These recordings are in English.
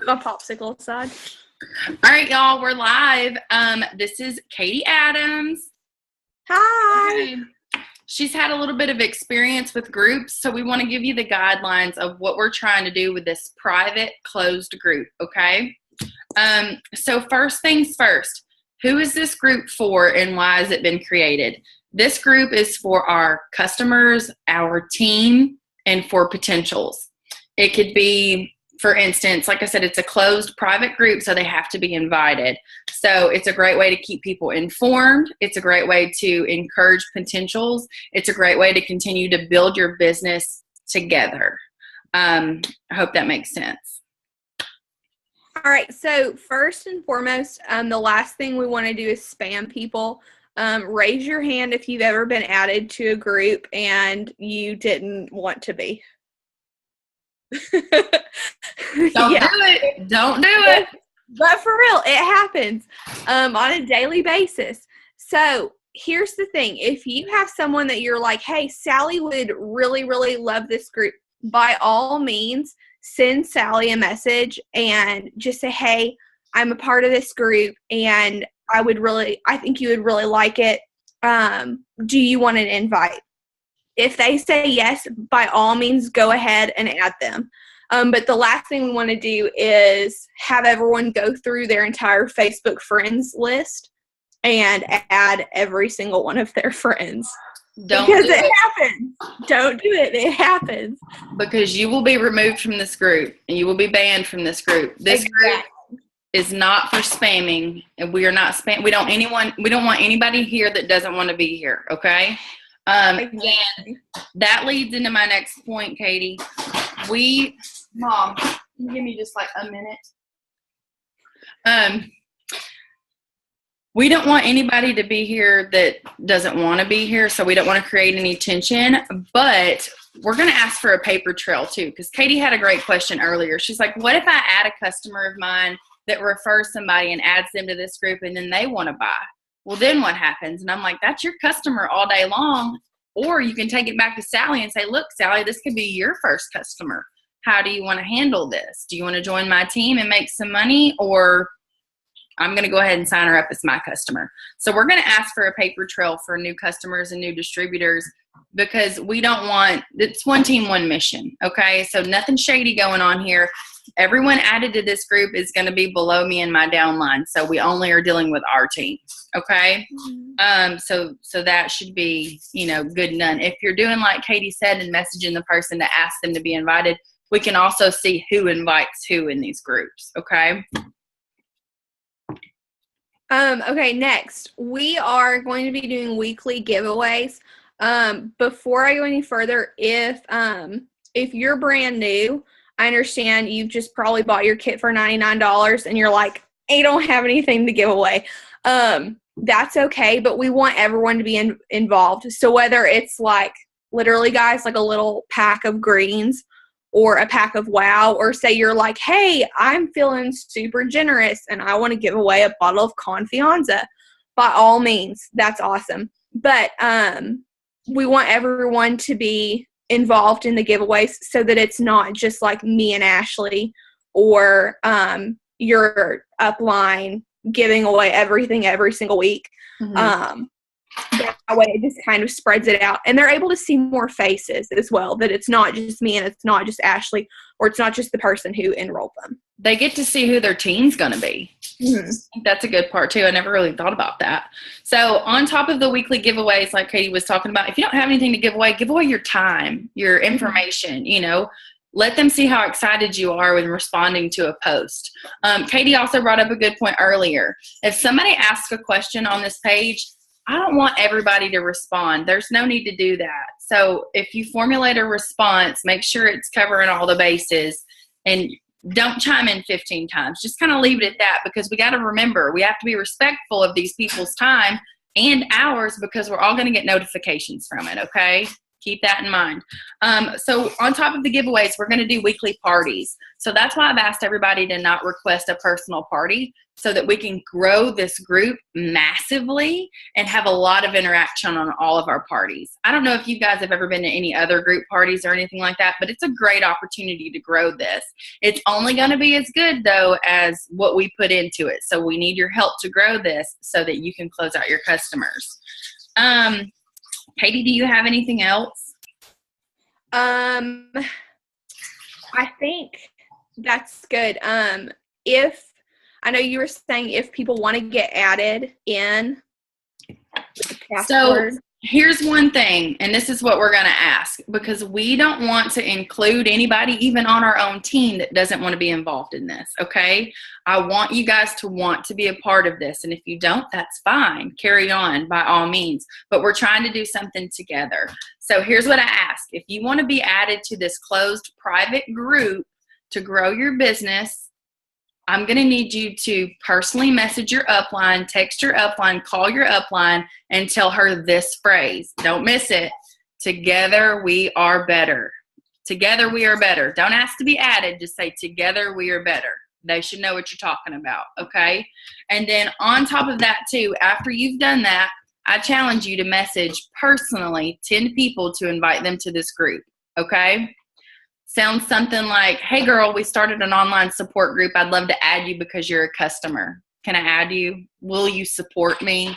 My popsicle side. All right, y'all, we're live. This is Katie Adams. Hi. Okay. She's had a little bit of experience with groups, so we want to give you the guidelines of what we're trying to do with this private closed group, okay? So first things first, who is this group for and why has it been created? This group is for our customers, our team, and for potentials. It could be, for instance, like I said, it's a closed private group, so they have to be invited. So it's a great way to keep people informed. It's a great way to encourage potentials. It's a great way to continue to build your business together. I hope that makes sense. All right. So first and foremost, the last thing we want to do is spam people. Raise your hand if you've ever been added to a group and you didn't want to be. Don't do it. Don't do it. But for real, it happens on a daily basis. So here's the thing. If you have someone that you're like, hey, Sally would really, really love this group, by all means, send Sally a message and just say, hey, I'm a part of this group and I think you would really like it. Do you want an invite? If they say yes, by all means, go ahead and add them. But the last thing we want to do is have everyone go through their entire Facebook friends list and add every single one of their friends. Because it happens. Don't do it. It happens. Because you will be removed from this group and you will be banned from this group. This group is not for spamming, and we are not spam. We don't want anybody here that doesn't want to be here. Okay. And that leads into my next point, Katie. Mom, can you give me just like a minute? We don't want anybody to be here that doesn't want to be here, so we don't want to create any tension, but we're going to ask for a paper trail too, because Katie had a great question earlier. She's like, what if I add a customer of mine that refers somebody and adds them to this group and then they want to buy? Well, then what happens? And I'm like, that's your customer all day long. Or you can take it back to Sally and say, look, Sally, this could be your first customer. How do you want to handle this? Do you want to join my team and make some money? Or I'm going to go ahead and sign her up as my customer. So we're going to ask for a paper trail for new customers and new distributors because we don't want, it's one team, one mission. Okay. So nothing shady going on here. Everyone added to this group is going to be below me in my downline. So we only are dealing with our team. Okay. So that should be, good and done. If you're doing like Katie said and messaging the person to ask them to be invited, we can also see who invites who in these groups. Okay. Okay, next, we are going to be doing weekly giveaways. Before I go any further, if you're brand new, I understand you've just probably bought your kit for $99 and you're like, I don't have anything to give away. That's okay, but we want everyone to be involved. So whether it's like literally, guys, like a little pack of greens or a pack of wow, or say you're like, hey, I'm feeling super generous and I want to give away a bottle of Confianza, by all means, that's awesome. But we want everyone to be involved in the giveaways so that it's not just like me and Ashley or your upline giving away everything every single week. Mm-hmm. That way it just kind of spreads it out and they're able to see more faces as well, that it's not just me and it's not just Ashley or it's not just the person who enrolled them. They get to see who their team's going to be. Mm-hmm. I think that's a good part too. I never really thought about that. So on top of the weekly giveaways, like Katie was talking about, if you don't have anything to give away your time, your information, let them see how excited you are when responding to a post. Katie also brought up a good point earlier. If somebody asks a question on this page, I don't want everybody to respond. There's no need to do that. So if you formulate a response, make sure it's covering all the bases and don't chime in 15 times. Just kind of leave it at that because we got to remember we have to be respectful of these people's time and ours because we're all going to get notifications from it, okay? Keep that in mind. So on top of the giveaways, we're going to do weekly parties. So that's why I've asked everybody to not request a personal party so that we can grow this group massively and have a lot of interaction on all of our parties. I don't know if you guys have ever been to any other group parties or anything like that, but it's a great opportunity to grow this. It's only going to be as good, though, as what we put into it. So we need your help to grow this so that you can close out your customers. Katie, do you have anything else? I think that's good. If I know you were saying if people want to get added in with the password. So here's one thing, and this is what we're going to ask, because we don't want to include anybody even on our own team that doesn't want to be involved in this, okay? I want you guys to want to be a part of this, and if you don't, that's fine. Carry on by all means, but we're trying to do something together. So here's what I ask. If you want to be added to this closed private group to grow your business, I'm going to need you to personally message your upline, text your upline, call your upline, and tell her this phrase. Don't miss it. Together we are better. Together we are better. Don't ask to be added. Just say, together we are better. They should know what you're talking about, okay? And then on top of that, too, after you've done that, I challenge you to message personally 10 people to invite them to this group, okay? Sounds something like, hey, girl, we started an online support group. I'd love to add you because you're a customer. Can I add you? Will you support me?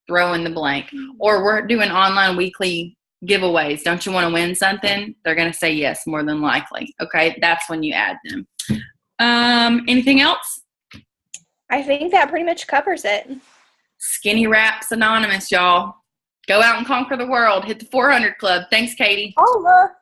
Throw in the blank. Or we're doing online weekly giveaways. Don't you want to win something? They're going to say yes, more than likely. Okay, that's when you add them. Anything else? I think that pretty much covers it. Skinny Wraps Anonymous, y'all. Go out and conquer the world. Hit the 400 Club. Thanks, Katie. Holla.